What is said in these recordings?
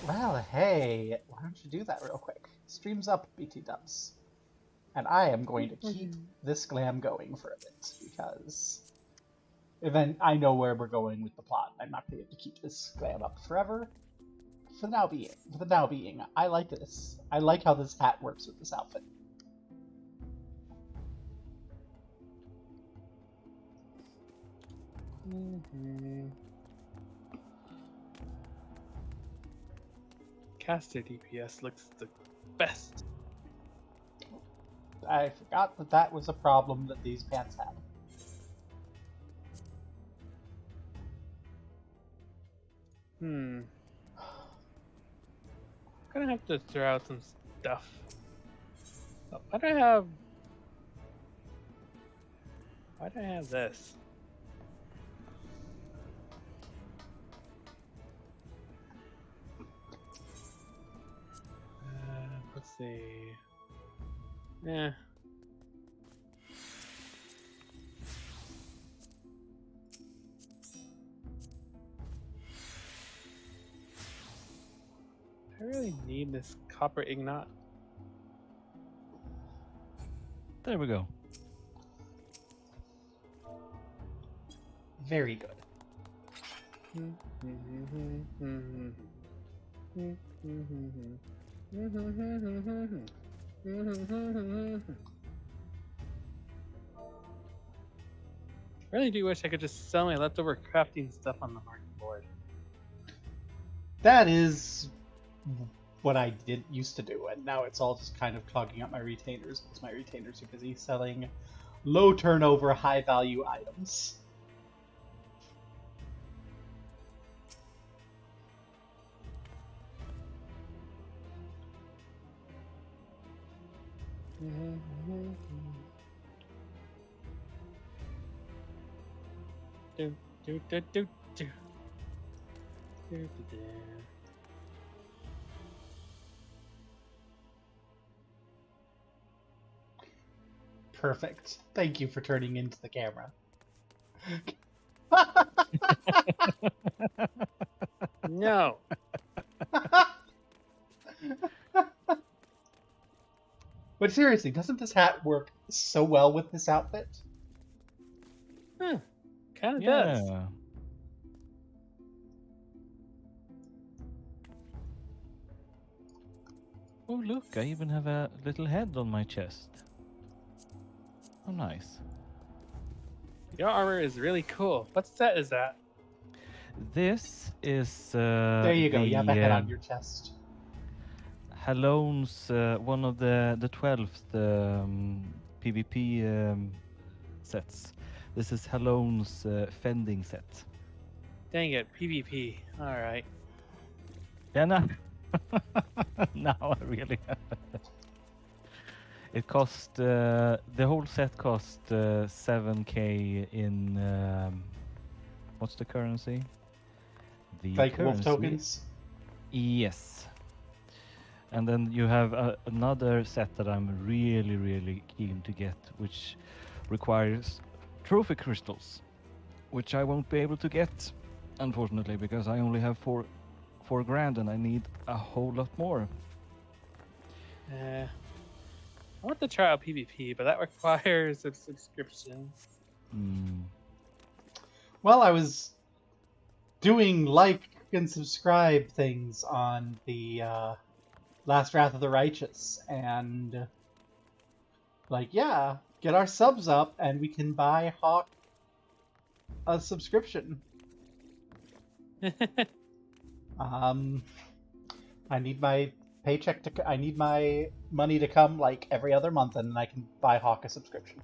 Well, hey, why don't you do that real quick? Streams up, BT dubs. And I am going to keep this glam going for a bit, because then I know where we're going with the plot. I'm not going to keep this glam up forever. For the now being, I like this. I like how this hat works with this outfit. Caster DPS looks the best. I forgot that that was a problem that these pants had. I'm gonna have to throw out some stuff. Oh, why do I have this? Let's see. Yeah. I really need this copper ignat. There we go. Very good. Really do wish I could just sell my leftover crafting stuff on the market board. That is what I used to do, and now it's all just kind of clogging up my retainers because my retainers are busy selling low turnover, high value items. Perfect. Thank you for turning into the camera. No. But seriously, doesn't this hat work so well with this outfit? Kind of does. Oh look, I even have a little head on my chest. Oh nice. Your armor is really cool. What set is that? This is There you go, you have a head on your chest. Halone's one of the 12th PvP sets. This is Halone's fending set. Dang it, PvP. Alright. Yeah, no. Now I really have it. It cost, the whole set cost 7k in, what's the currency? The Like currency, wolf tokens? Yes. And then you have another set that I'm really, really keen to get, which requires trophy crystals, which I won't be able to get, unfortunately, because I only have four grand and I need a whole lot more. I want to try out PvP, but that requires a subscription. Well, I was doing like and subscribe things on the Last Wrath of the Righteous, and like, yeah, get our subs up and we can buy Hawk a subscription. I need my paycheck to, I need my money to come like every other month, and then I can buy Hawk a subscription.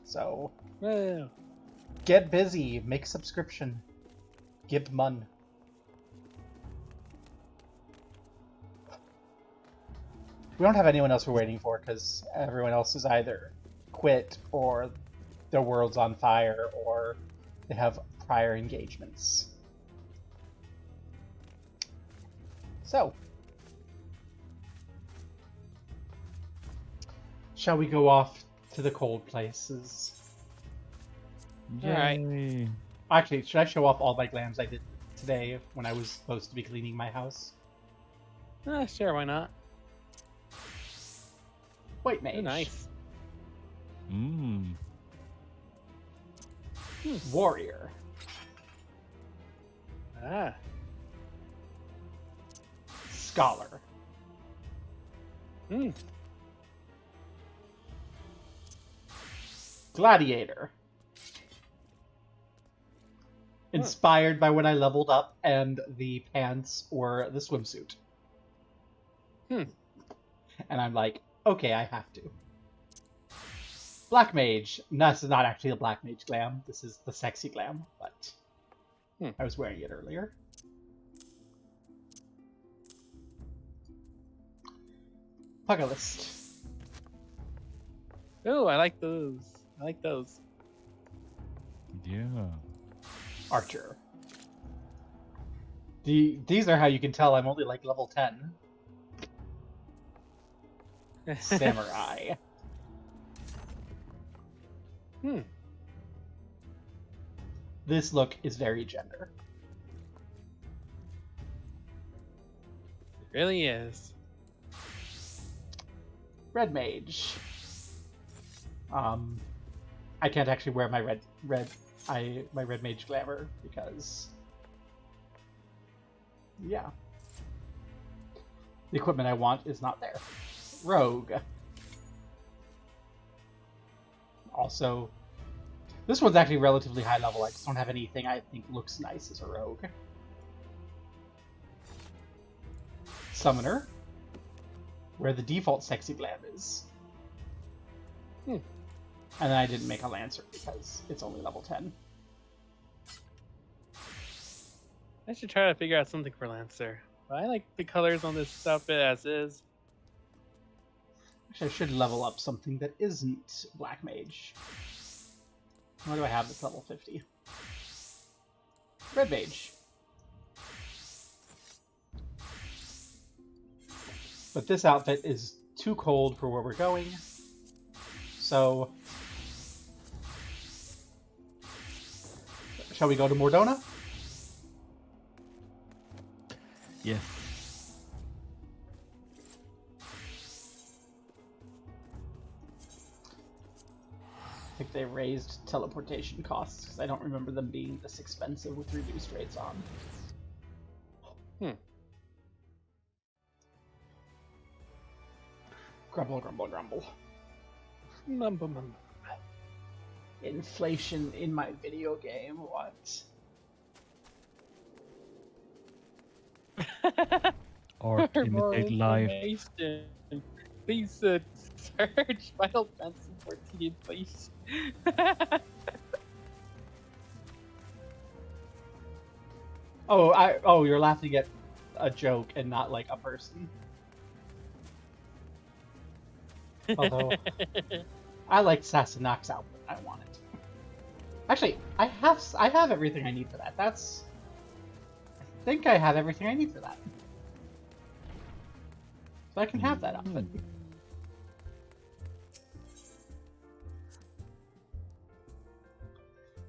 So, Well, get busy, make subscription, give mun. We don't have anyone else we're waiting for because everyone else is either quit or their world's on fire or they have prior engagements. So, shall we go off to the cold places? Alright. Yay. Actually, should I show off all my glams I did today when I was supposed to be cleaning my house. Sure, why not? White mage. Oh, nice. Mmm. Warrior. Ah. Scholar. Hmm. Gladiator. Inspired by when I leveled up and the pants or the swimsuit. Hmm. And I'm like, okay, I have to. Black Mage. No, this is not actually a Black Mage glam. This is the sexy glam, but I was wearing it earlier. Pugilist. Oh, I like those. I like those. Yeah. Archer. These are how you can tell I'm only like level 10. Samurai. This look is very gender. It really is. Red Mage. I can't actually wear my red Mage glamour because yeah. The equipment I want is not there. Rogue. Also, this one's actually relatively high level. I just don't have anything I think looks nice as a rogue. Summoner. Where the default sexy glam is. And then I didn't make a Lancer because it's only level 10. I should try to figure out something for Lancer. But I like the colors on this outfit as is. Actually, I should level up something that isn't Black Mage. What do I have that's level 50? Red Mage. But this outfit is too cold for where we're going. So, shall we go to Mordona? Yes. I think they raised teleportation costs because I don't remember them being this expensive with reduced rates on. Grumble, grumble, grumble. Inflation in my video game, what? Art More imitate life. information. Please search Final Fantasy 14 inflation. Oh, you're laughing at a joke and not like a person. Although I like Sassenach's outfit, I want it. Actually, I have everything I need for that. I think I have everything I need for that. So I can have that outfit.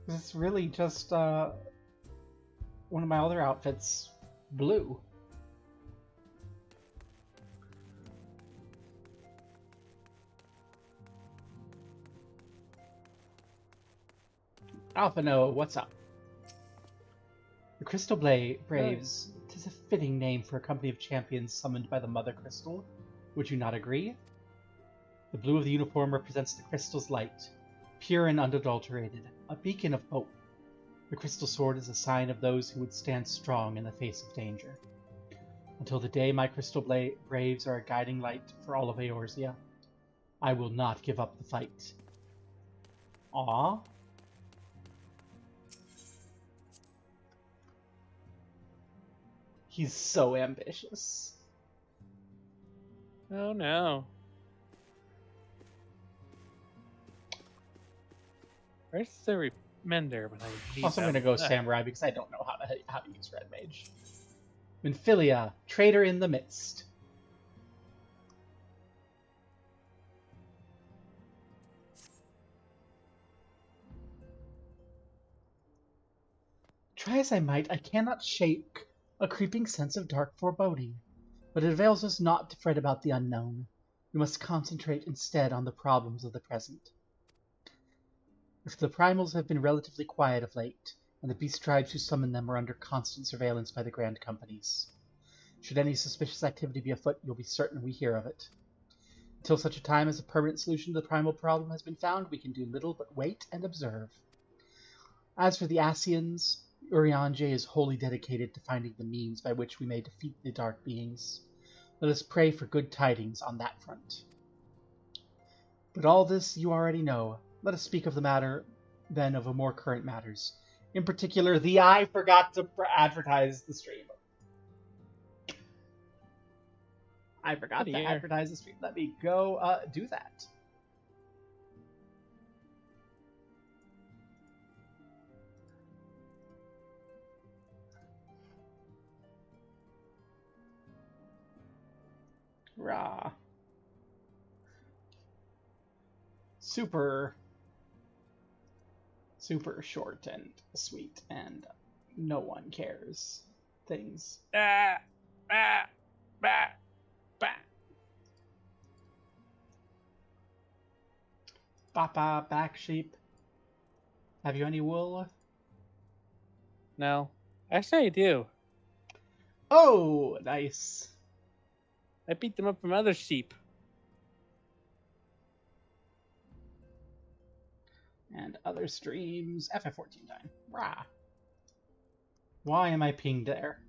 It's really just one of my other outfits, blue. Alpha Noah, what's up? The Crystal Braves. Tis a fitting name for a company of champions summoned by the Mother Crystal. Would you not agree? The blue of the uniform represents the crystal's light, pure and unadulterated, a beacon of hope. The crystal sword is a sign of those who would stand strong in the face of danger. Until the day my Crystal Braves are a guiding light for all of Eorzea, I will not give up the fight. Aww. He's so ambitious. Oh no. Where's the remender when I need Also, I'm them? going to go Samurai because I don't know how to use Red Mage. Minfilia, Traitor in the Midst. Try as I might, I cannot shake a creeping sense of dark foreboding. But it avails us not to fret about the unknown. We must concentrate instead on the problems of the present. If the primals have been relatively quiet of late, and the beast tribes who summon them are under constant surveillance by the grand companies. Should any suspicious activity be afoot, you'll be certain we hear of it. Until such a time as a permanent solution to the primal problem has been found, we can do little but wait and observe. As for the Asians, Urianger is wholly dedicated to finding the means by which we may defeat the dark beings. Let us pray for good tidings on that front. But all this you already know. Let us speak of the matter, then, of more current matters. In particular, I forgot to advertise the stream. I forgot to advertise the stream. Let me go do that. Rah. Super short and sweet, and no one cares things. Papa, back sheep. Have you any wool? No. Actually, I do. Oh, nice. I beat them up from other sheep. And other streams. FF14 time. Rah. Why am I pinged there?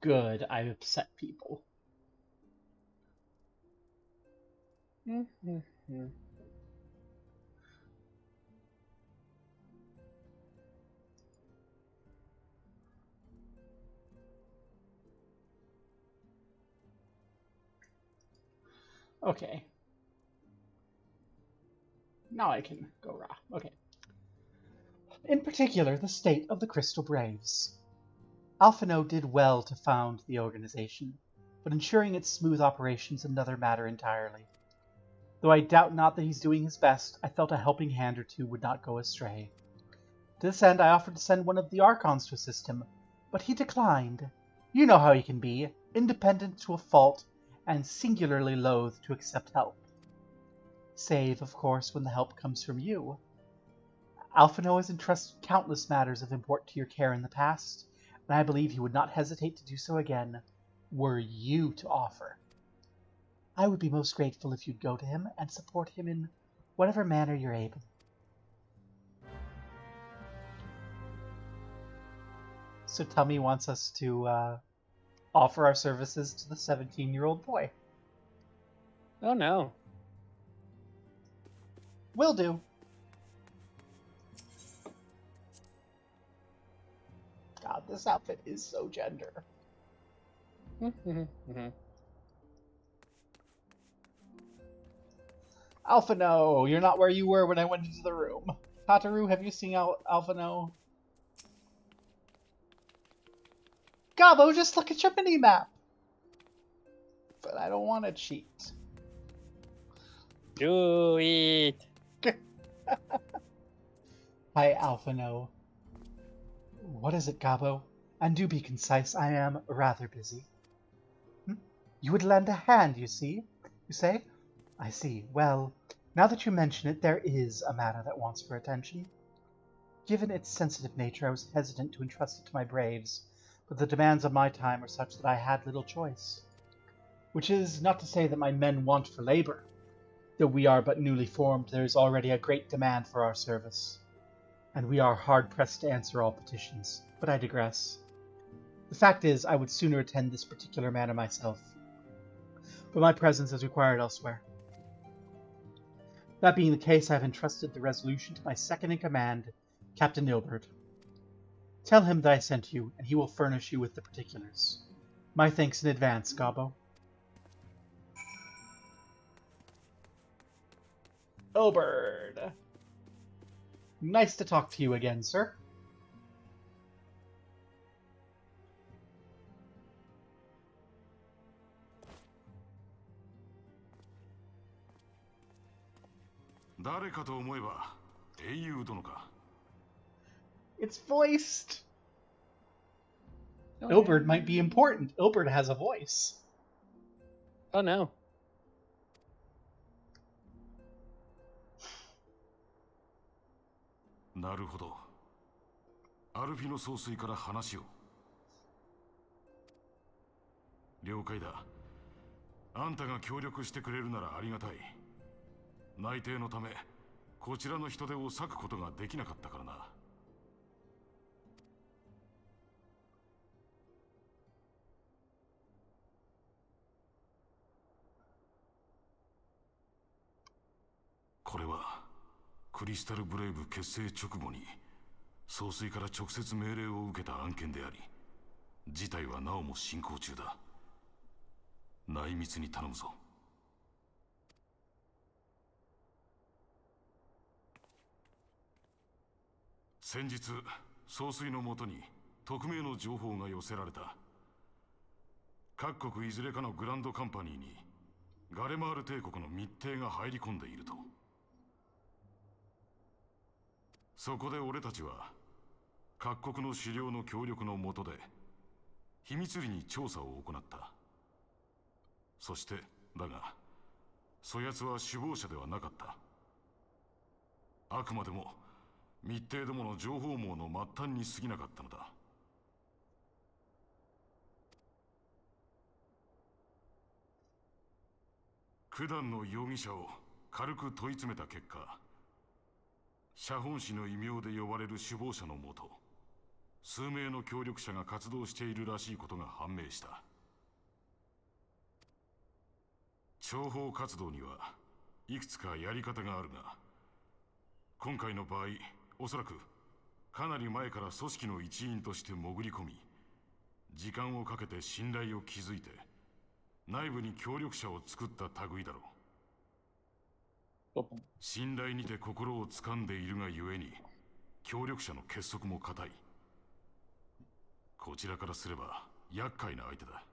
Good, I upset people. Okay. Now I can go raw. Okay. In particular, the state of the Crystal Braves. Alphino did well to found the organization, but ensuring its smooth operation is another matter entirely. Though I doubt not that he's doing his best, I felt a helping hand or two would not go astray. To this end, I offered to send one of the Archons to assist him, but he declined. You know how he can be, independent to a fault, and singularly loath to accept help. Save, of course, when the help comes from you. Alphino has entrusted countless matters of import to your care in the past, and I believe he would not hesitate to do so again, were you to offer. I would be most grateful if you'd go to him and support him in whatever manner you're able. So Tummy wants us to offer our services to the 17-year-old boy. Oh no. Will do. God, this outfit is so gender. Alphino, you're not where you were when I went into the room. Tataru, have you seen Alphino? Gabo, just look at your mini-map. But I don't want to cheat. Do it. Hi, Alphino. What is it, Gabo? And do be concise, I am rather busy. You would lend a hand, you see? You say? I see. Well, now that you mention it, there is a matter that wants for attention. Given its sensitive nature, I was hesitant to entrust it to my braves, but the demands of my time are such that I had little choice. Which is not to say that my men want for labor. Though we are but newly formed, there is already a great demand for our service. And we are hard-pressed to answer all petitions, but I digress. The fact is, I would sooner attend this particular matter myself, but my presence is required elsewhere. That being the case, I have entrusted the resolution to my second-in-command, Captain Ilbert. Tell him that I sent you, and he will furnish you with the particulars. My thanks in advance, Gabo. Ilbert. Nice to talk to you again, sir. 英雄殿か。 It's voiced. Oh, Ilberd might be important. Ilberd has a voice. Oh no. なるほど。アルフィの総帥から話を。了解だ。あんたが協力してくれるならありがたい。内定のためこちらの人手を割くことができなかったからな。これはクリスタルブレイブ結成直後に総帥から直接命令を受けた案件であり、事態はなおも進行中だ。内密に頼むぞ。先日総帥のもとに匿名の情報が寄せられた。各国いずれかのグランドカンパニーにガレマール帝国の密偵が入り込んでいると。そこで俺たちは各国の首領の協力のもとで秘密裏に調査を行った。そしてだがそやつは首謀者ではなかった。あくまでも密偵どもの情報網の末端に過ぎなかったのだ。九段の容疑者を軽く問い詰めた結果、写本師の異名で呼ばれる首謀者のもと数名の協力者が活動しているらしいことが判明した。諜報活動にはいくつかやり方があるが、今回の場合おそらくかなり前から組織の一員として潜り込み、時間をかけて信頼を築いて内部に協力者を作った類だろう。信頼にて心を掴んでいるがゆえに協力者の結束も固い。こちらからすれば厄介な相手だ。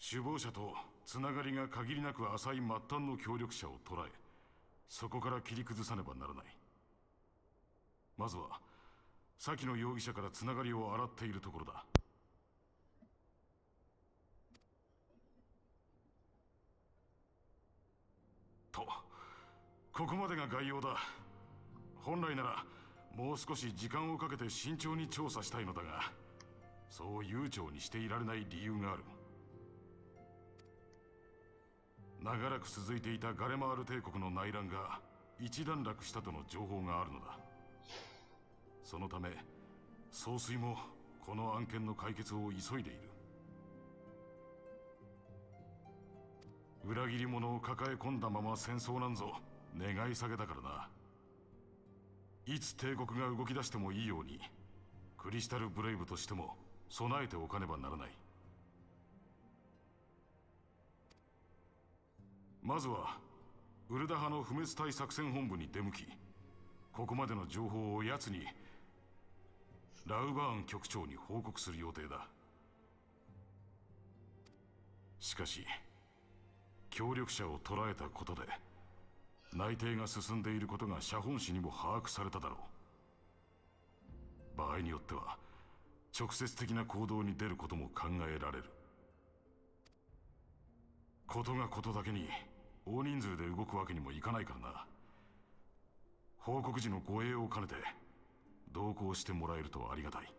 首謀者とつながりが限りなく浅い末端の協力者を捕らえ、そこから切り崩さねばならない。まずは先の容疑者からつながりを洗っているところだ。と、ここまでが概要だ。本来ならもう少し時間をかけて慎重に調査したいのだが、そう悠長にしていられない理由がある。長らく続いていたガレマール帝国の内乱が一段落したとの情報があるのだ。そのため総帥もこの案件の解決を急いでいる。裏切り者を抱え込んだまま戦争なんぞ願い下げだからな。いつ帝国が動き出してもいいようにクリスタルブレイブとしても備えておかねばならない。まずはウルダ派の不滅隊作戦本部に出向き、ここまでの情報を奴にラウバーン局長に報告する予定だ。しかし協力者を捕らえたことで内偵が進んでいることが写本誌にも把握されただろう。場合によっては直接的な行動に出ることも考えられる。ことがことだけに大人数で動くわけにもいかないからな。報告時の護衛を兼ねて同行してもらえるとありがたい。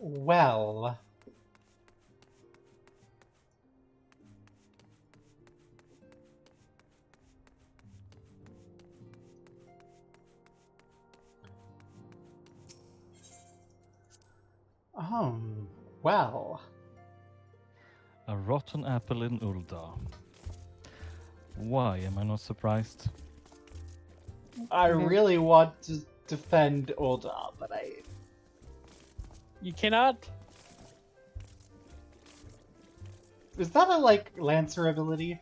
Well, well. A rotten apple in Ulda. Why am I not surprised? I really want to defend Ulda, but You cannot. is that a like Lancer ability?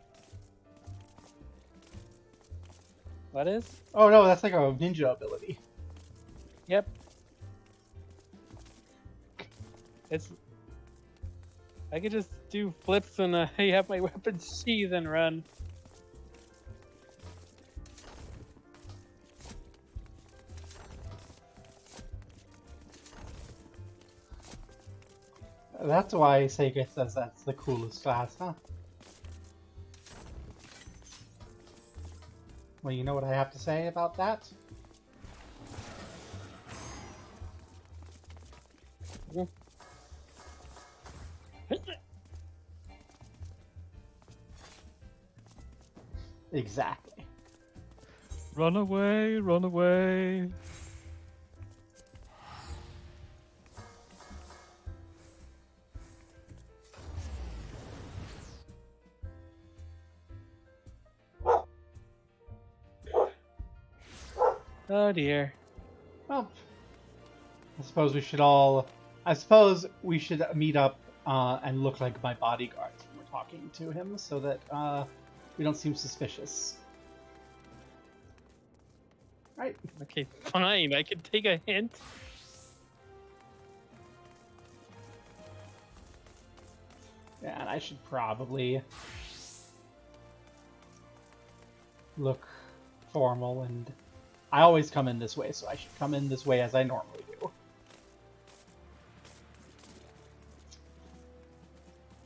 What is? Oh no, that's like a ninja ability. Yep. It's. I could just do flips and have my weapon sheath and run. That's why Sega says that's the coolest class, huh? Well, you know what I have to say about that? Exactly. Run away, run away. Oh dear. Well, I suppose we should all. I suppose we should meet up and look like my bodyguards when we're talking to him, so that we don't seem suspicious. Right? Okay, fine. I can take a hint. Yeah, and I should probably look formal, and I always come in this way, so I should come in this way as I normally do.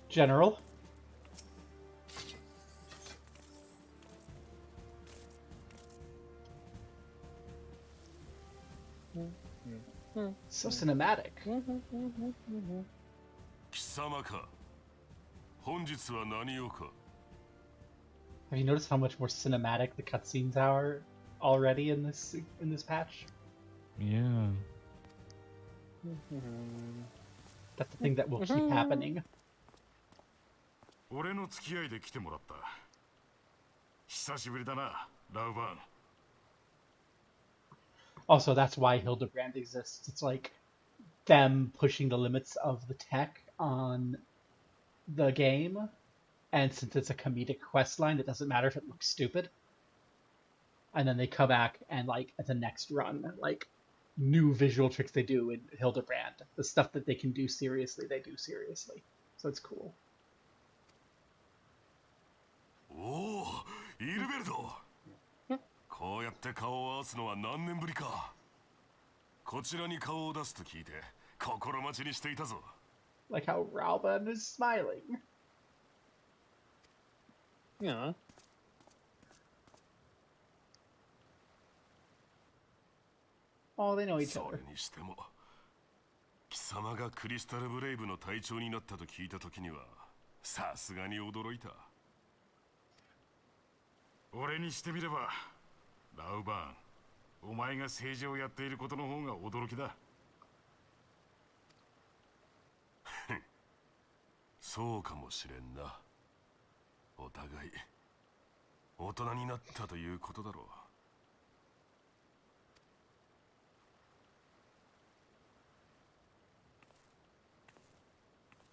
General. So cinematic. 貴様か。本日は何用か。 Have you noticed how much more cinematic the cutscenes are already in this patch? Yeah. That's the thing that will keep happening. 俺の付き合いで来てもらった。久しぶりだな、ラウバン。 Also, that's why Hildebrand exists. It's like them pushing the limits of the tech on the game, and since it's a comedic quest line, it doesn't matter if it looks stupid. And then they come back and like at the next run, like new visual tricks they do in Hildebrand, the stuff that they can do seriously, they do seriously. So it's cool. おお、イルベルト。こうやって顔を合わすのは何年ぶりか。こちらに顔を出すと聞いて心待ちにしていたぞ。 Like how Ralban is smiling. Yeah. Oh, they know each そ other. れにしても、貴様がクリスタルブレイブの隊長になったと聞いたときには、さすがに驚いた。俺にしてみれば、ラウバーン、お前が政治をやっていることの方が驚きだ。そうかもしれんな。お互い、大人になったということだろ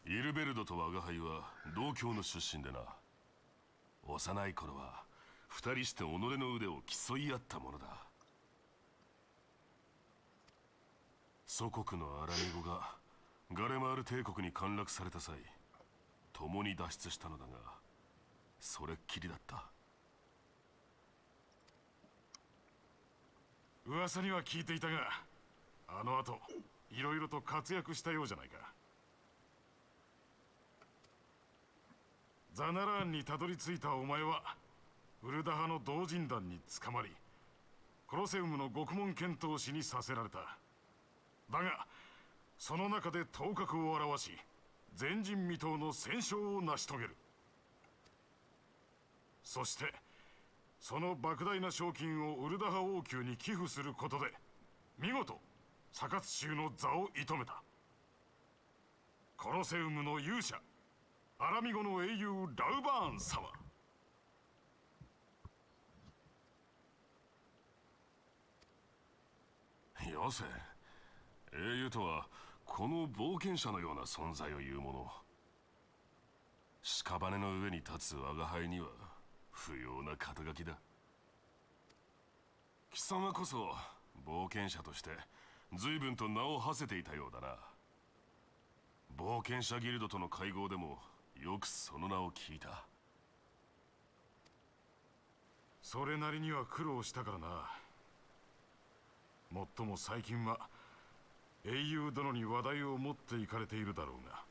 う。イルベルドと我が輩は同郷の出身でな。幼い頃は二人して己の腕を競い合ったものだ。祖国のアラミゴがガレマール帝国に陥落された際、共に脱出したのだが、それっきりだった。噂には聞いていたが、あの後いろいろと活躍したようじゃないか。ザナラーンにたどり着いたお前はウルダ派の同人団に捕まり、コロセウムの獄門剣闘士にさせられた。だがその中で頭角を現し、前人未到の戦勝を成し遂げる。そしてその莫大な賞金をウルダ派王宮に寄付することで見事サカツ州の座を射止めた。コロセウムの勇者、アラミゴの英雄ラウバーン様。よせ、英雄とはこの冒険者のような存在を言うもの。屍の上に立つ我が輩には不要な肩書きだ。貴様こそ冒険者として随分と名を馳せていたようだな。冒険者ギルドとの会合でもよくその名を聞いた。それなりには苦労したからな。もっとも最近は英雄殿に話題を持っていかれているだろうが。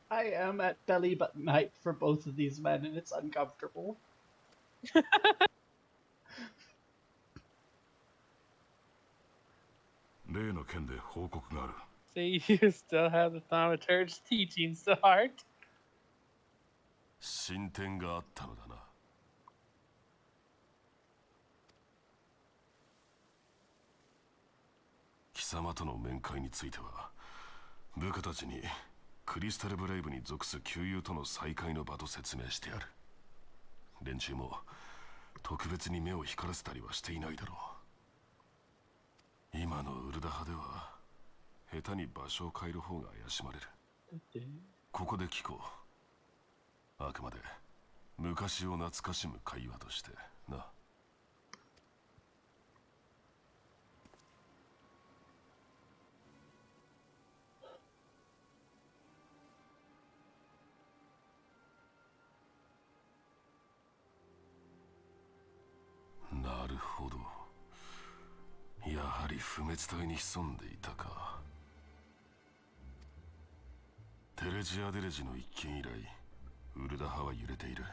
I am at belly button height for both of these men, and it's uncomfortable. 例の件で報告がある。 So you still have the thaumaturge's teachings to heart? 進展があったのだな。貴様との面会については部下たちにクリスタルブレイブに属す旧友との再会の場と説明してある。連中も特別に目を光らせたりはしていないだろう。今のウルダ派では下手に場所を変える方が怪しまれる。ここで聞こう。あくまで昔を懐かしむ会話としてな。なるほど。やはり不滅体に潜んでいたか。テレジアデレジの一件以来ウルダ派は揺れている。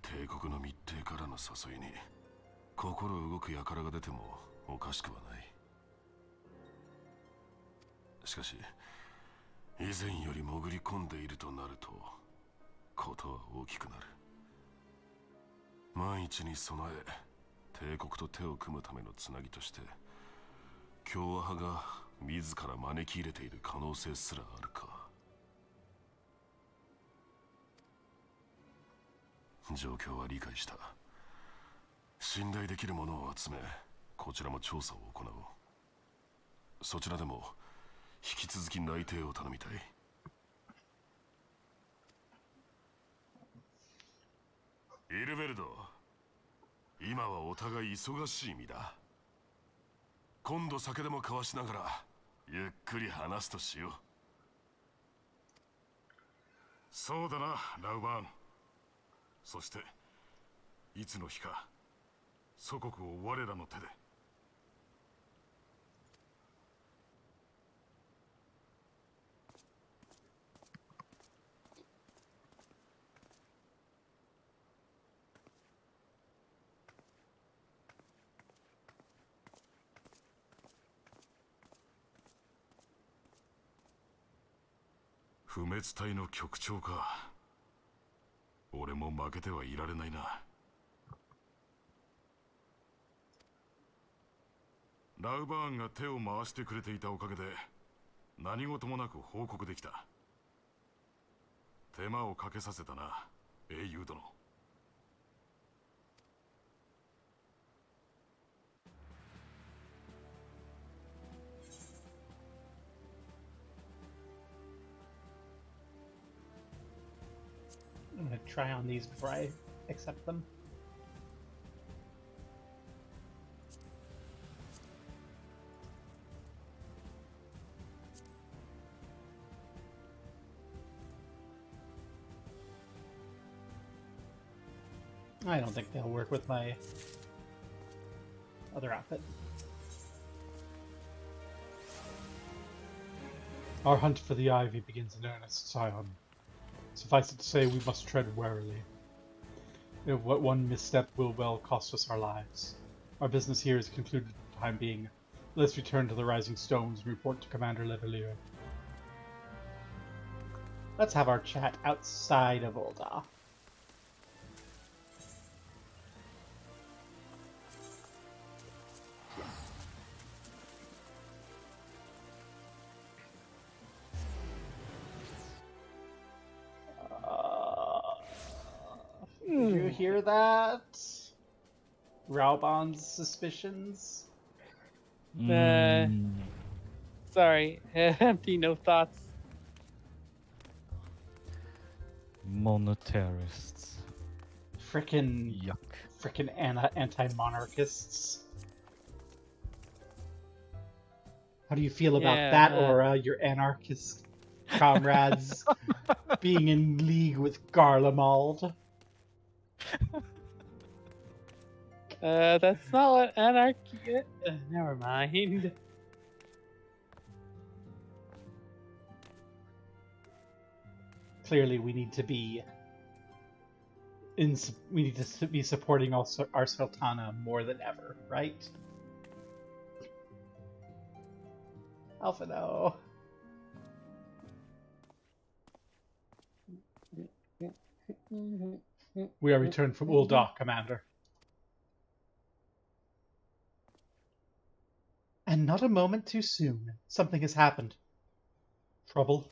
帝国の密偵からの誘いに心動く輩が出てもおかしくはない。しかし以前より潜り込んでいるとなるとことは大きくなる。万一に備え帝国と手を組むためのつなぎとして共和派が自ら招き入れている可能性すらあるか。状況は理解した。信頼できる者を集めこちらも調査を行おう。そちらでも引き続き内偵を頼みたい。イルベルド、今はお互い忙しい身だ。今度酒でも交わしながらゆっくり話すとしよう。そうだな、ラウバーン。そしていつの日か祖国を我らの手で。不滅隊の局長か。俺も負けてはいられないな。ラウバーンが手を回してくれていたおかげで何事もなく報告できた。手間をかけさせたな、英雄殿。I'm gonna try on these before I accept them. I don't think they'll work with my other outfit. Our hunt for the ivy begins in earnest, Scion. Suffice it to say, we must tread warily. If what one misstep will well cost us our lives. Our business here is concluded for the time being. Let's return to the Rising Stones and report to Commander Levalier. Let's have our chat outside of Ul'dah. Did you hear that? Raubon's suspicions? Sorry, empty, no thoughts. Monetarists. Frickin' Yuck. Frickin' anti-monarchists. How do you feel about that, Aura? Your anarchist comrades being in league with Garlemald? That's not what anarchy is. Never mind. Clearly, we need to be supporting our Sultana more than ever, right? Alpha, no. We are returned from Ul'dah, Commander. And not a moment too soon. Something has happened. Trouble?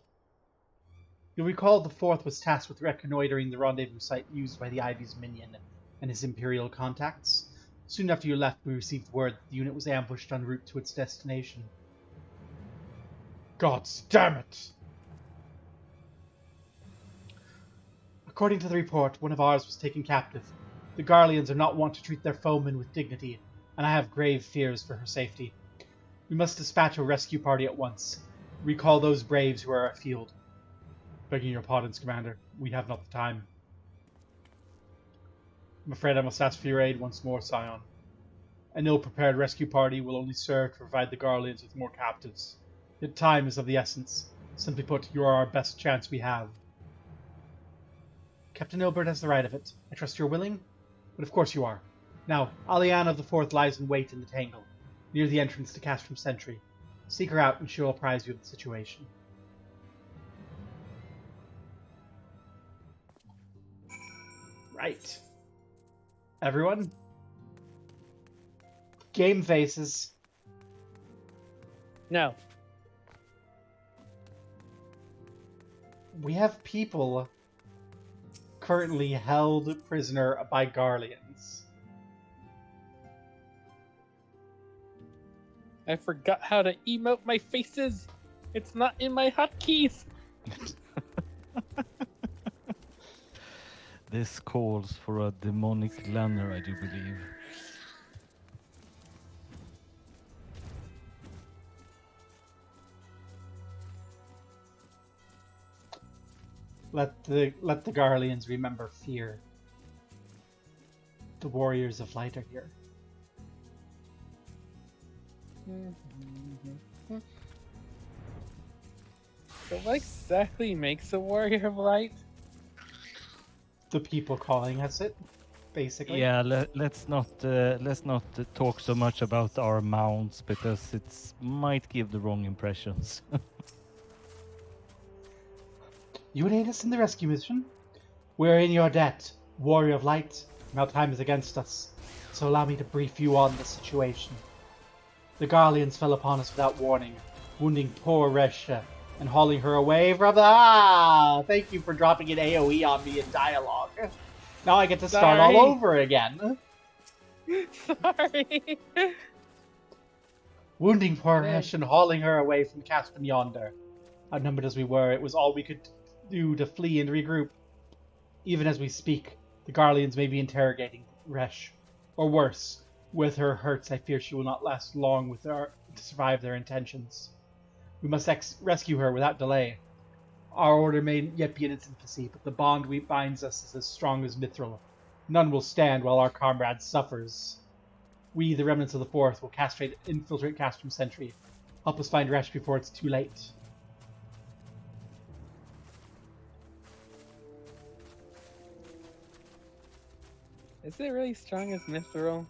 You'll recall the Fourth was tasked with reconnoitering the rendezvous site used by the Ivy's minion and his Imperial contacts. Soon after you left, we received word that the unit was ambushed en route to its destination. God damn it! According to the report, one of ours was taken captive. The Garleans are not wont to treat their foemen with dignity, and I have grave fears for her safety. We must dispatch a rescue party at once. Recall those braves who are afield. Begging your pardons, Commander. We have not the time. I'm afraid I must ask for your aid once more, Scion. An ill-prepared rescue party will only serve to provide the Garleans with more captives. Yet time is of the essence. Simply put, you are our best chance we have. Captain Ilbert has the right of it. I trust you're willing? But of course you are. Now, Aliana of the Fourth lies in wait in the Tangle, near the entrance to Castrum Sentry. Seek her out and she will apprise you of the situation. Right. Everyone? Game faces. No. We have people currently held prisoner by Garleans. I forgot how to emote my faces. It's not in my hotkeys. This calls for a demonic lanner, I do believe. Let the Garleans remember fear. The warriors of light are here. So what exactly makes a warrior of light? The people calling us it, basically. Yeah, let's not talk so much about our mounts because it might give the wrong impressions. You would aid us in the rescue mission? We're in your debt, warrior of light. Now time is against us, so allow me to brief you on the situation. The Garleans fell upon us without warning, wounding poor Resha and hauling her away from the... Ah! Thank you for dropping an AoE on me in dialogue. Now I get to start all over again. Sorry. Wounding poor Resh and hauling her away from Caspian yonder. Outnumbered as we were, it was all we could do to flee and regroup. Even as we speak, the Garleans may be interrogating Resh. Or worse, with her hurts, I fear she will not last long to survive their intentions. We must rescue her without delay. Our order may yet be in its infancy, but the bond we binds us is as strong as Mithril. None will stand while our comrade suffers. We, the remnants of the Fourth, will infiltrate Castrum Sentry. Help us find Resh before it's too late. Is it really strong as Mithril?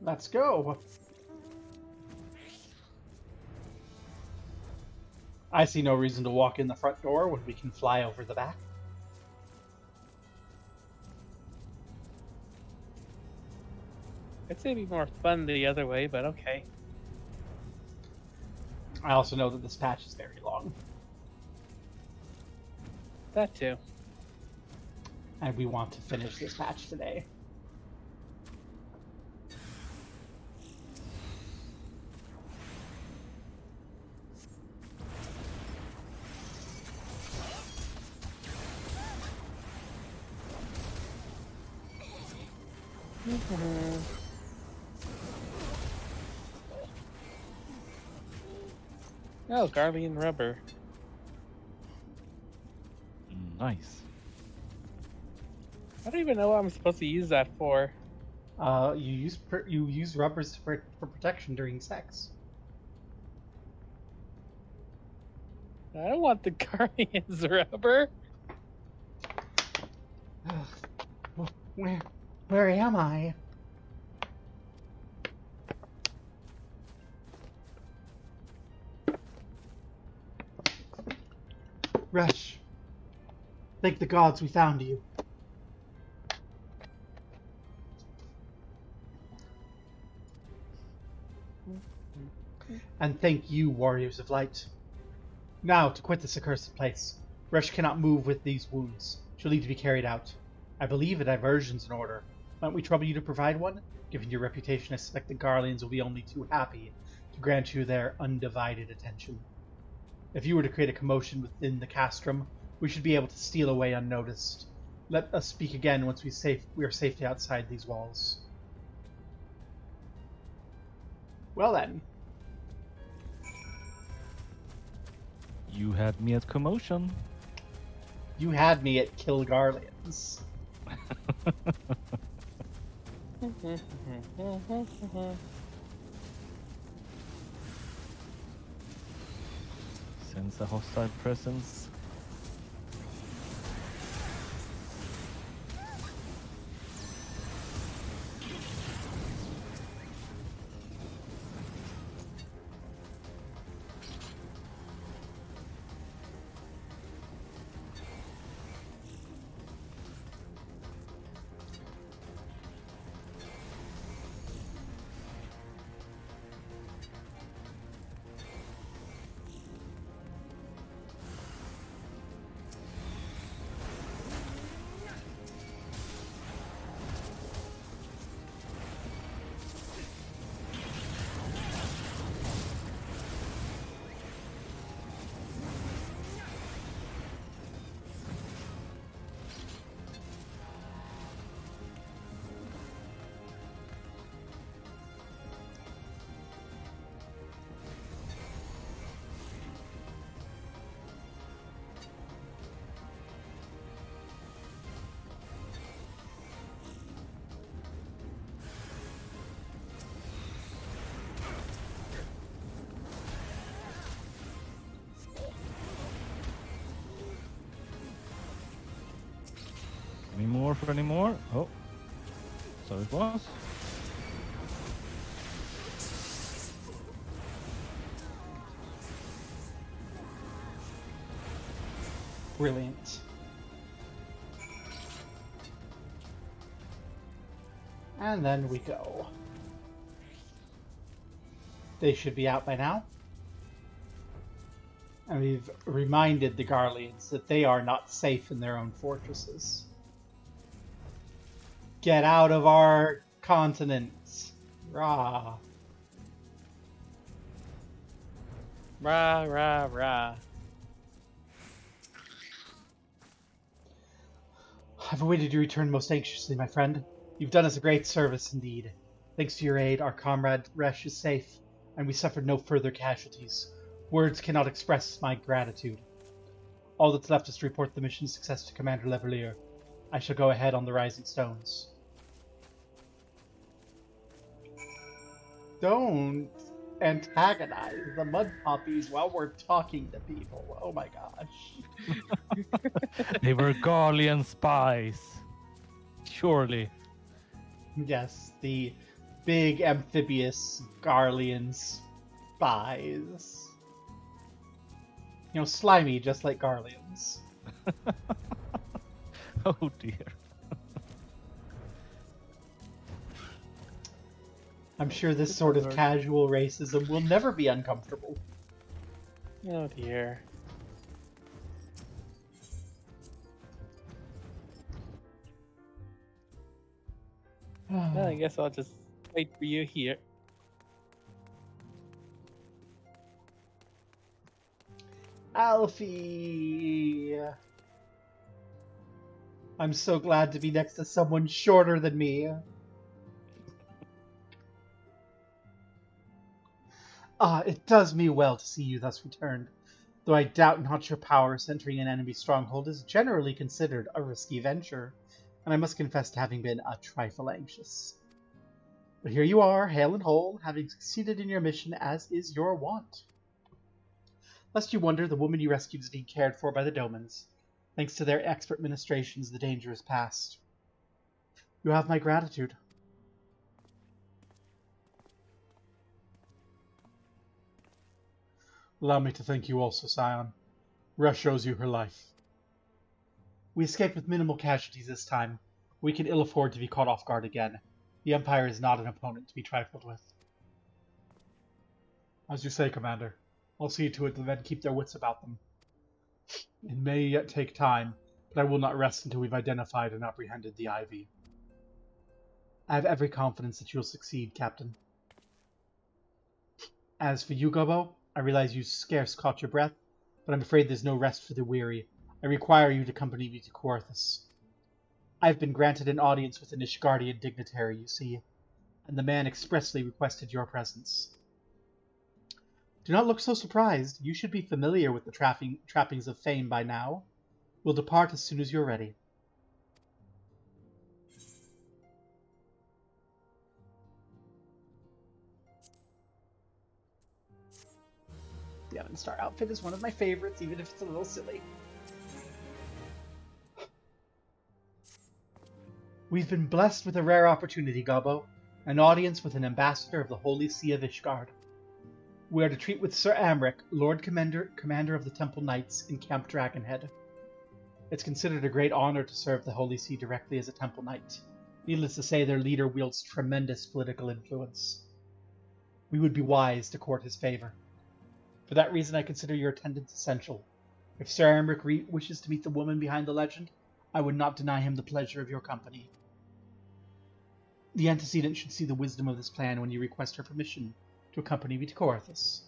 Let's go. I see no reason to walk in the front door when we can fly over the back. I'd say it'd be more fun the other way, but okay. I also know that this patch is very long. That too. And we want to finish this patch today. Oh, Guardian Rubber. Nice. I don't even know what I'm supposed to use that for. You use rubbers for protection during sex. I don't want the Guardian's Rubber. Where am I? Rush. Thank the gods we found you. And thank you, warriors of light. Now, to quit this accursed place. Rush cannot move with these wounds. She'll need to be carried out. I believe a diversion's in order. Why don't we trouble you to provide one? Given your reputation, I suspect the Garleans will be only too happy to grant you their undivided attention. If you were to create a commotion within the castrum, we should be able to steal away unnoticed. Let us speak again once we are safely outside these walls. Well then. You had me at commotion. You had me at kill Garleans. Sense a hostile presence. Any more? Oh, so it was. Brilliant. And then we go. They should be out by now. And we've reminded the Garleans that they are not safe in their own fortresses. Get out of our continent. Rah. Rah, rah, rah. I've awaited your return most anxiously, my friend. You've done us a great service indeed. Thanks to your aid, our comrade Resh is safe, and we suffered no further casualties. Words cannot express my gratitude. All that's left is to report the mission's success to Commander Levelier. I shall go ahead on the Rising Stones. Don't antagonize the mud poppies while we're talking to people. Oh my gosh. They were Garlean spies. Surely. Yes, the big amphibious Garlean spies. You know, slimy just like Garleans. Oh dear. I'm sure this sort of casual racism will never be uncomfortable. Oh dear. Well, I guess I'll just wait for you here. Alfie! I'm so glad to be next to someone shorter than me. Ah, it does me well to see you thus returned, though I doubt not your powers entering an enemy stronghold is generally considered a risky venture, and I must confess to having been a trifle anxious. But here you are, hale and whole, having succeeded in your mission as is your wont. Lest you wonder, the woman you rescued is being cared for by the Domans. Thanks to their expert ministrations, the danger is past. You have my gratitude. Allow me to thank you also, Scion. Rush owes you her life. We escaped with minimal casualties this time. We can ill afford to be caught off guard again. The Empire is not an opponent to be trifled with. As you say, Commander. I'll see to it the men keep their wits about them. It may yet take time, but I will not rest until we've identified and apprehended the Ivy. I have every confidence that you'll succeed, Captain. As for you, Gobbo, I realize you scarce caught your breath, but I'm afraid there's no rest for the weary. I require you to accompany me to Coerthas. I've been granted an audience with an Ishgardian dignitary, you see, and the man expressly requested your presence. Do not look so surprised. You should be familiar with the trappings of fame by now. We'll depart as soon as you're ready. The Evenstar outfit is one of my favorites, even if it's a little silly. We've been blessed with a rare opportunity, Gobbo. An audience with an ambassador of the Holy See of Ishgard. We are to treat with Sir Amric, Lord Commander of the Temple Knights in Camp Dragonhead. It's considered a great honor to serve the Holy See directly as a Temple Knight. Needless to say, their leader wields tremendous political influence. We would be wise to court his favor. For that reason, I consider your attendance essential. If Sir Amric wishes to meet the woman behind the legend, I would not deny him the pleasure of your company. The antecedent should see the wisdom of this plan when you request her permission to accompany me to Coerthas.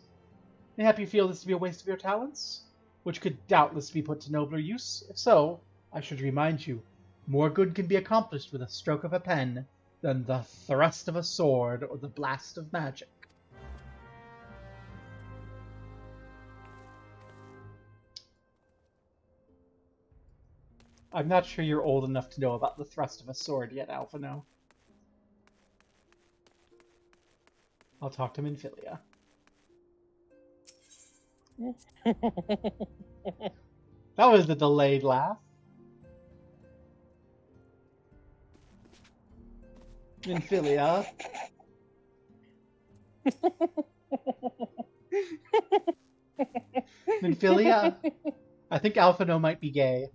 Mayhap you feel this to be a waste of your talents, which could doubtless be put to nobler use. If so, I should remind you, more good can be accomplished with a stroke of a pen than the thrust of a sword or the blast of magic. I'm not sure you're old enough to know about the thrust of a sword yet, Alphino. I'll talk to Minfilia. That was the delayed laugh. Minfilia. Minfilia. I think Alphino might be gay.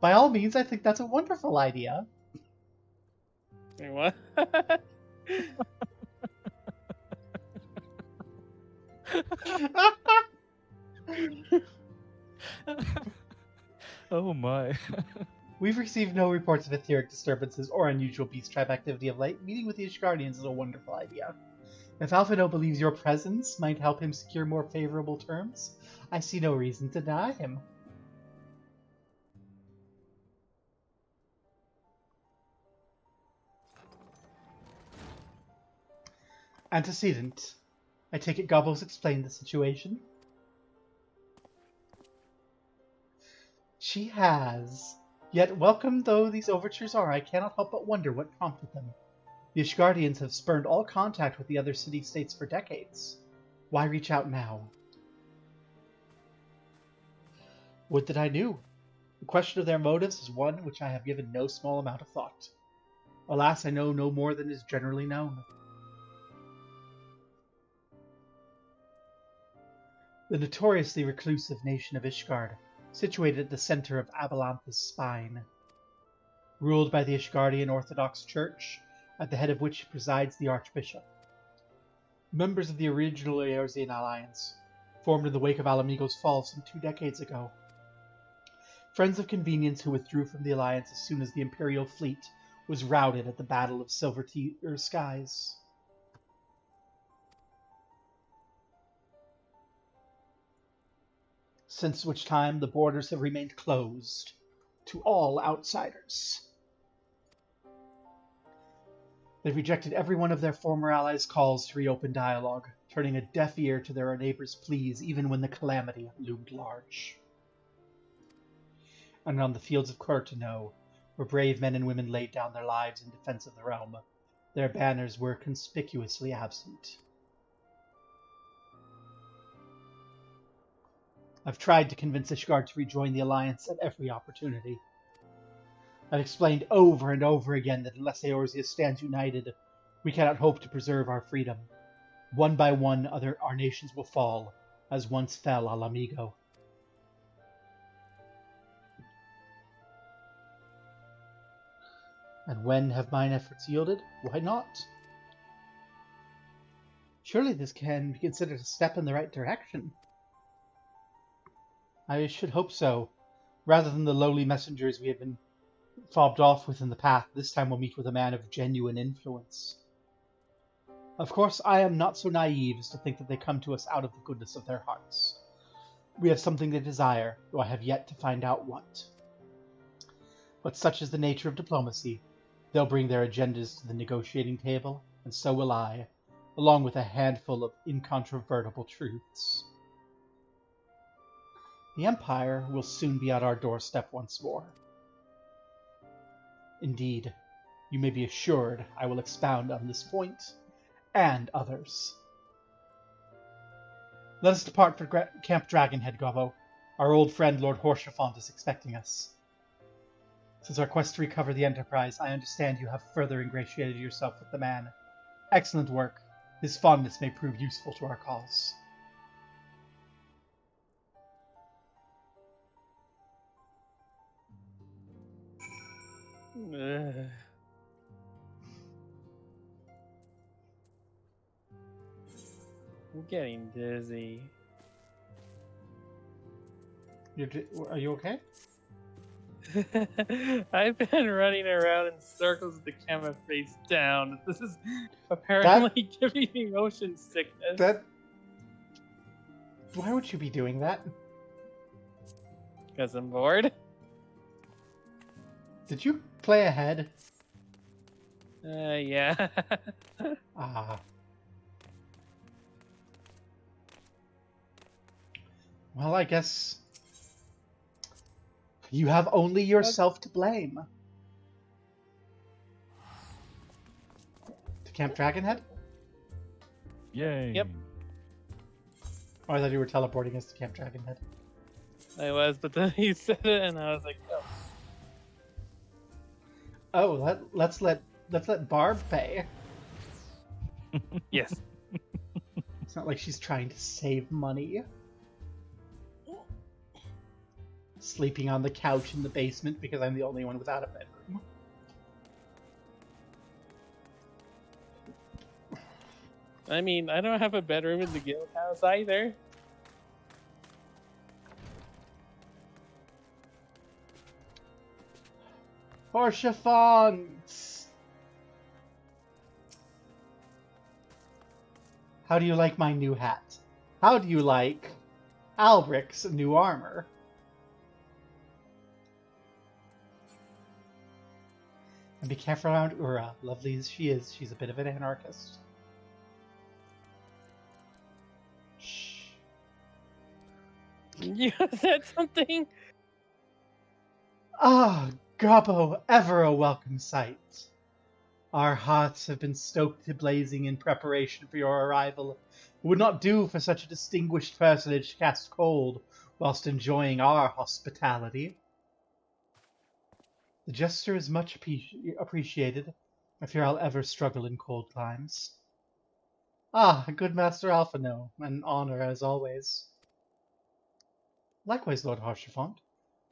By all means, I think that's a wonderful idea. Wait, what? Oh my. We've received no reports of etheric disturbances or unusual beast tribe activity of late. Meeting with the Ishgardians is a wonderful idea. If Alphino believes your presence might help him secure more favorable terms, I see no reason to deny him. Antecedent. I take it Gobbo's explained the situation. She has. Yet, welcome though these overtures are, I cannot help but wonder what prompted them. The Ishgardians have spurned all contact with the other city-states for decades. Why reach out now? Would that I knew. The question of their motives is one which I have given no small amount of thought. Alas, I know no more than is generally known. The notoriously reclusive nation of Ishgard, situated at the center of Abalantha's spine. Ruled by the Ishgardian Orthodox Church, at the head of which presides the Archbishop. Members of the original Eorzean Alliance, formed in the wake of Alamigo's fall some 2 decades ago. Friends of convenience who withdrew from the Alliance as soon as the Imperial fleet was routed at the Battle of Silver Skies. Since which time the borders have remained closed to all outsiders. They've rejected every one of their former allies' calls to reopen dialogue, turning a deaf ear to their neighbors' pleas even when the calamity loomed large. And on the fields of Courtenay, where brave men and women laid down their lives in defense of the realm, their banners were conspicuously absent. I've tried to convince Ishgard to rejoin the Alliance at every opportunity. I've explained over and over again that unless Eorzea stands united, we cannot hope to preserve our freedom. One by one, our nations will fall, as once fell Alamigo. And when have mine efforts yielded? Why not? Surely this can be considered a step in the right direction. I should hope so. Rather than the lowly messengers we have been fobbed off with in the past, this time we'll meet with a man of genuine influence. Of course, I am not so naive as to think that they come to us out of the goodness of their hearts. We have something they desire, though I have yet to find out what. But such is the nature of diplomacy. They'll bring their agendas to the negotiating table, and so will I, along with a handful of incontrovertible truths. The Empire will soon be at our doorstep once more. Indeed, you may be assured I will expound on this point, and others. Let us depart for Camp Dragonhead, Gobbo. Our old friend Lord Horsefont is expecting us. Since our quest to recover the Enterprise, I understand you have further ingratiated yourself with the man. Excellent work. His fondness may prove useful to our cause. I'm getting dizzy. Are you okay? I've been running around in circles with the camera face down. This is apparently giving me motion sickness. Why would you be doing that? Because I'm bored. Did you play ahead? Yeah. Well, I guess you have only yourself to blame. To Camp Dragonhead? Yay. Yep. Oh, I thought you were teleporting us to Camp Dragonhead. I was, but then he said it, and I was like, oh. Oh, let's let Barb pay. Yes. It's not like she's trying to save money. Sleeping on the couch in the basement because I'm the only one without a bedroom. I mean, I don't have a bedroom in the guild house either. Horsefont! How do you like my new hat? How do you like Albric's new armor? And be careful around Ura. Lovely as she is, she's a bit of an anarchist. Shh. You said something? Ah, Gobbo, ever a welcome sight. Our hearts have been stoked to blazing in preparation for your arrival. It would not do for such a distinguished personage to cast cold whilst enjoying our hospitality. The gesture is much appreciated. I fear I'll ever struggle in cold climes. Ah, good Master Alphino, an honor as always. Likewise, Lord Haurchefant.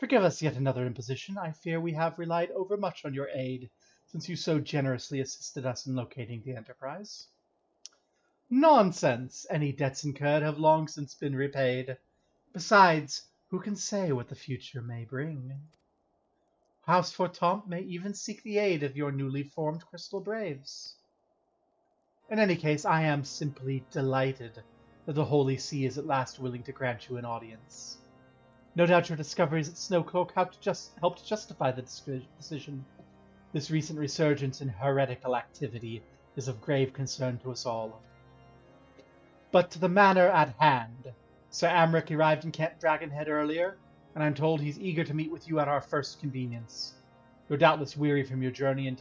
Forgive us yet another imposition. I fear we have relied overmuch on your aid, since you so generously assisted us in locating the Enterprise. Nonsense! Any debts incurred have long since been repaid. Besides, who can say what the future may bring? House Fortemps may even seek the aid of your newly formed Crystal Braves. In any case, I am simply delighted that the Holy See is at last willing to grant you an audience. No doubt your discoveries at Snowcloak helped justify the decision. This recent resurgence in heretical activity is of grave concern to us all. But to the matter at hand. Sir Amric arrived in Camp Dragonhead earlier, and I'm told he's eager to meet with you at our first convenience. You're doubtless weary from your journey and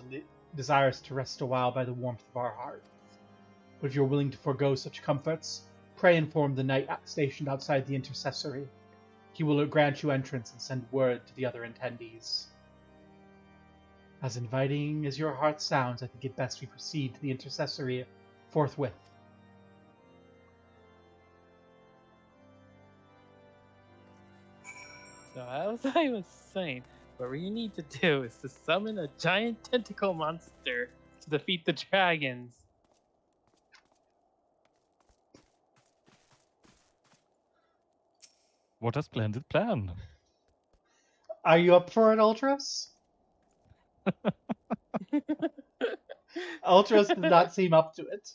desirous to rest a while by the warmth of our hearth. But if you're willing to forego such comforts, pray inform the knight stationed outside the intercessory. He will grant you entrance and send word to the other attendees. As inviting as your heart sounds, I think it best we proceed to the intercessory forthwith. So as I was saying, what we need to do is to summon a giant tentacle monster to defeat the dragons. What a splendid plan. Are you up for it, Ultras? Ultras does not seem up to it.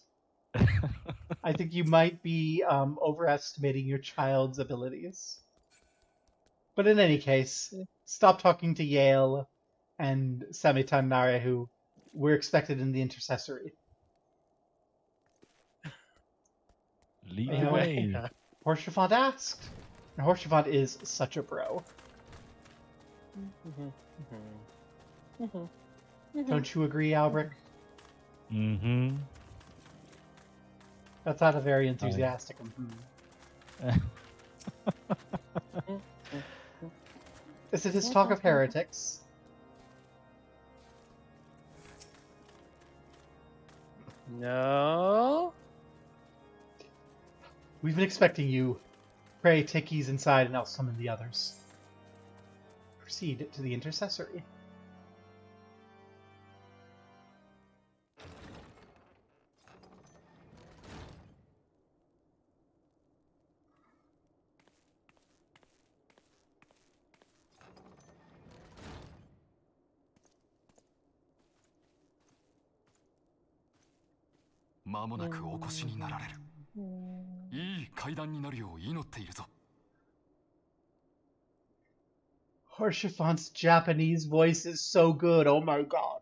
I think you might be overestimating your child's abilities. But in any case, stop talking to Yale and Samitan Nare, who we're expected in the intercessory. Lead You the know, way. Horshafont asked. And Horshafont is such a bro. Don't you agree, Albric? Mm-hmm. That's not a very enthusiastic. Is it his talk of heretics? No. We've been expecting you. Pray, take ease inside and I'll summon the others. Proceed to the intercessory. Horshafont's Japanese voice is so good, oh my god.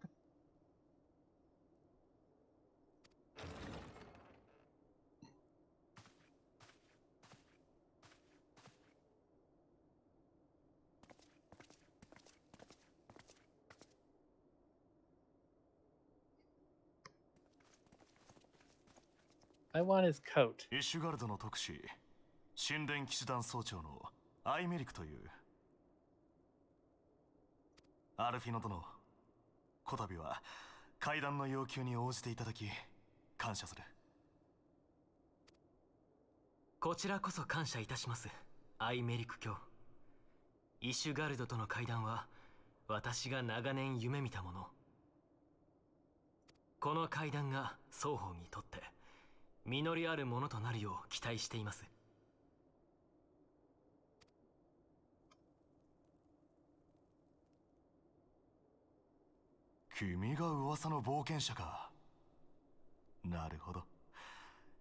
I want his coat. イシュガルドの特使、神殿騎士団総長のアイメリクという。アルフィノ殿、こたびは会談の要求に応じていただき、感謝する。こちらこそ感謝いたします、アイメリク卿。イシュガルドとの会談は、私が長年夢見たもの。この会談が双方にとって、実りあるものとなるよう期待しています。君が噂の冒険者か。なるほど。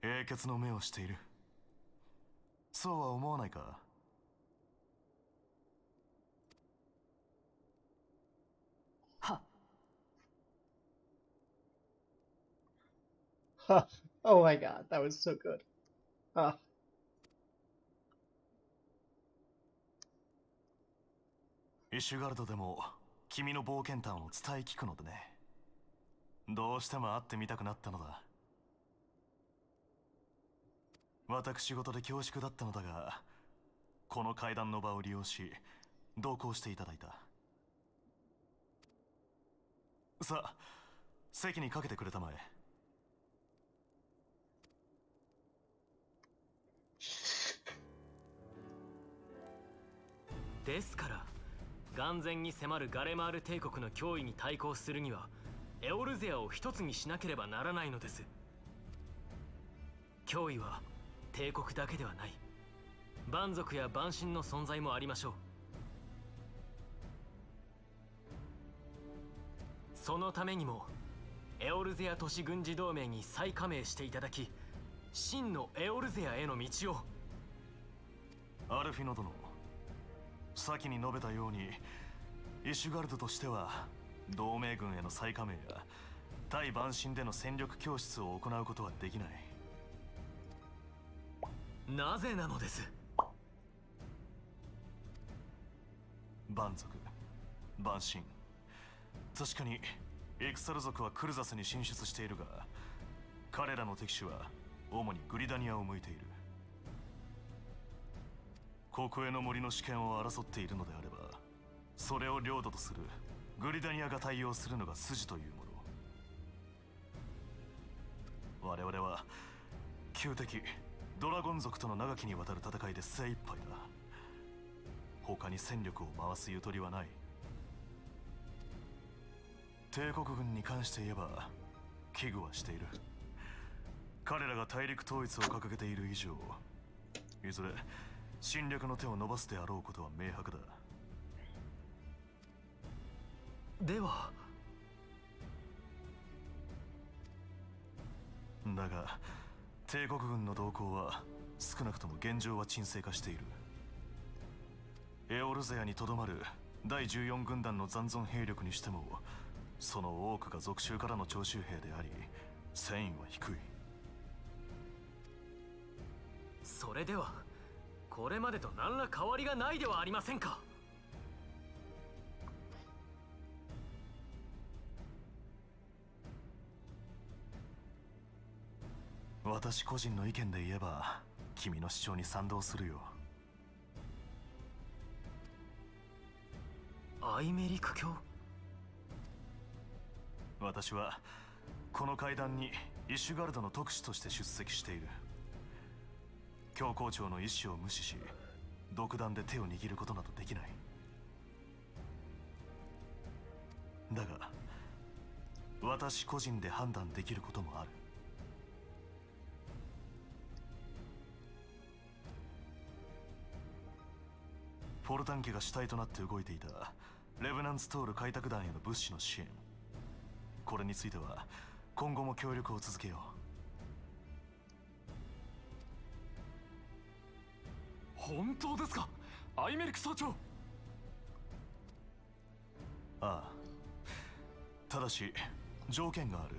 英傑の目をしている。そうは思わないか。は。Oh my god, that was so good. Huh. イシュガルドでも君の冒険談を伝え聞くのでね。どうしても会ってみたくなったのだ。私事で恐縮だったのだが、この会談の場を利用し、同行していただいた。さあ、席にかけてくれたまえ。ですから眼前に迫るガレマール帝国の脅威に対抗するにはエオルゼアを一つにしなければならないのです。脅威は帝国だけではない。蛮族や蛮神の存在もありましょう。そのためにもエオルゼア都市軍事同盟に再加盟していただき、真のエオルゼアへの道を。アルフィノ殿、先に述べたようにイシュガルドとしては同盟軍への再加盟や対蛮神での戦力供出を行うことはできない。なぜなのです？蛮族、蛮神、確かにエクサル族はクルザスに進出しているが、彼らの敵手は主にグリダニアを向いている。国営の森の主権を争っているのであれば、それを領土とするグリダニアが対応するのが筋というもの。我々は旧敵ドラゴン族との長きにわたる戦いで精一杯だ。他に戦力を回すゆとりはない。帝国軍に関して言えば危惧はしている。彼らが大陸統一を掲げている以上、いずれ侵略の手を伸ばすであろうことは明白だ。ではだが帝国軍の動向は少なくとも現状は沈静化している。エオルゼアにとどまる第14軍団の残存兵力にしても、その多くが属州からの徴集兵であり、戦意は低い。それではこれまでと何ら変わりがないではありませんか。私個人の意見で言えば君の主張に賛同するよ。アイメリク教？私はこの会談にイシュガルドの特使として出席している。教皇庁の意思を無視し、独断で手を握ることなどできない。だが私個人で判断できることもある。フォルタン家が主体となって動いていたレブナンツトール開拓団への物資の支援、これについては今後も協力を続けよう。本当ですか、アイメリク総長？ああ、ただし条件がある。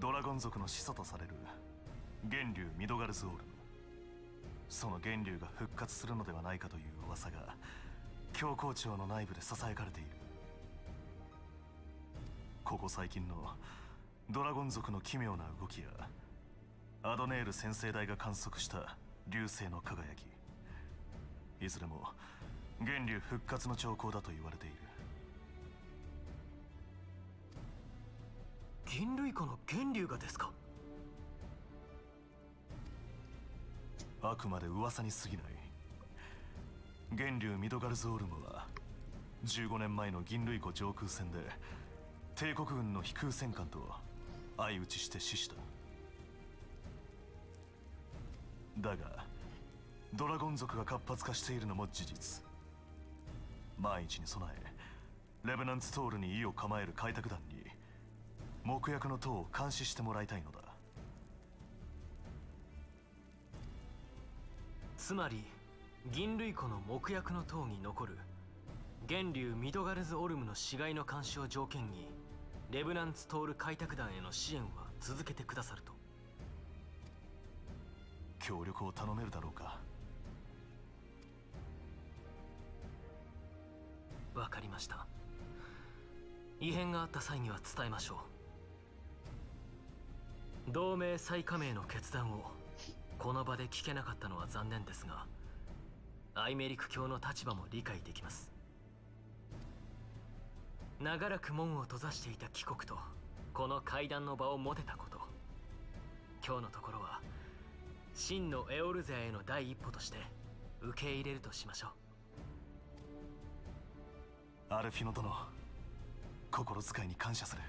ドラゴン族の始祖とされる源竜ミドガルズオールム、その源竜が復活するのではないかという噂が教皇庁の内部で囁かれている。ここ最近のドラゴン族の奇妙な動きやアドネール先生代が観測した流星の輝き、いずれも源竜復活の兆候だと言われている。銀類湖の源竜がですか？あくまで噂に過ぎない。源竜ミドガルズオルムは15年前の銀類湖上空戦で帝国軍の飛空戦艦と相打ちして死した。だがドラゴン族が活発化しているのも事実。万一に備えレベナンツトールに意を構える開拓団に木薬の塔を監視してもらいたいのだ。つまり銀類湖の木薬の塔に残る源竜ミドガルズオルムの死骸の監視を条件にレブナンツトール開拓団への支援は続けてくださると。協力を頼めるだろうか。わかりました。異変があった際には伝えましょう。同盟再加盟の決断をこの場で聞けなかったのは残念ですが、アイメリク教の立場も理解できます。長らく門を閉ざしていた帰国とこの会談の場を持てたこと、今日のところは真のエオルゼアへの第一歩として受け入れるとしましょう。アルフィノ殿、心遣いに感謝する。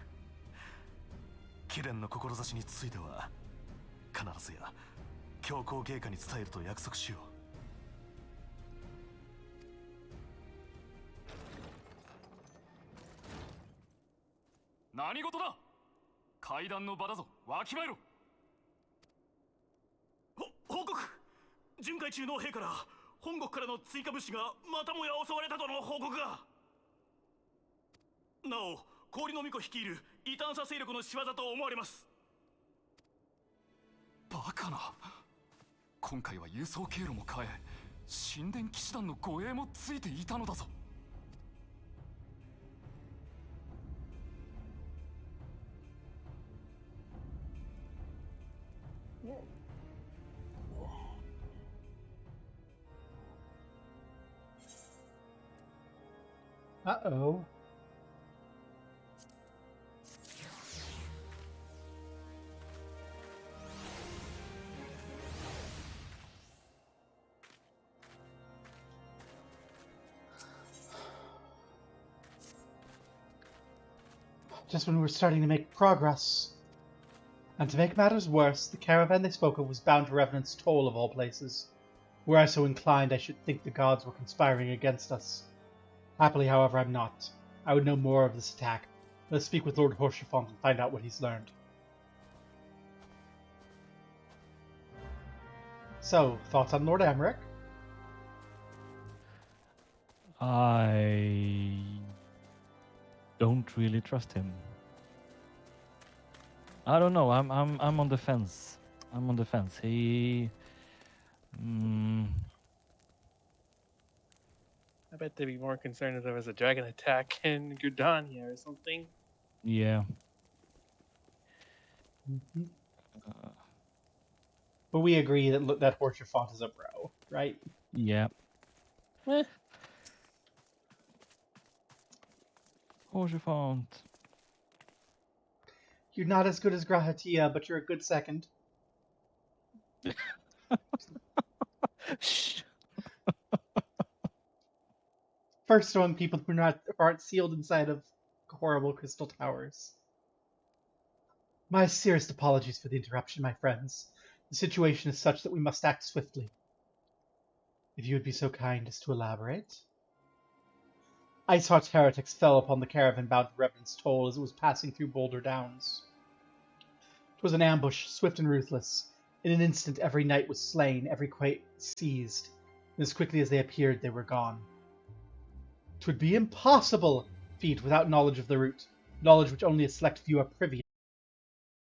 貴殿の志については必ずや教皇陛下に伝えると約束しよう。何事だ？階段の場だぞ、わきまえろ。報告！巡回中の兵から本国からの追加物資がまたもや襲われたとの報告が。なお氷の巫女率いる異端者勢力の仕業と思われます。バカな。今回は輸送経路も変え、神殿騎士団の護衛もついていたのだぞ。Uh-oh. Just when we were starting to make progress. And to make matters worse, the caravan they spoke of was bound to Revenant's Toll of all places. Were I so inclined, I should think the gods were conspiring against us. Happily, however, I'm not. I would know more of this attack. Let's speak with Lord Horshafont and find out what he's learned. So, thoughts on Lord Emmerich? I don't really trust him. I don't know. I'm on the fence. I'm on the fence. He. I bet they'd be more concerned if there was a dragon attack in Gudania or something. Yeah. Mm-hmm. But we agree that Horshafont is a bro, right? Yeah. Horshafont. You're not as good as Grahatia, but you're a good second. Shh. First among people who aren't sealed inside of horrible crystal towers. My sincerest apologies for the interruption, my friends. The situation is such that we must act swiftly. If you would be so kind as to elaborate. Ice-Heart's heretics fell upon the caravan bound to Revenant's Toll as it was passing through Boulder Downs. It was an ambush, swift and ruthless. In an instant, every knight was slain, every quake seized, and as quickly as they appeared, they were gone. 'Twould be impossible feat without knowledge of the route, knowledge which only a select few are privy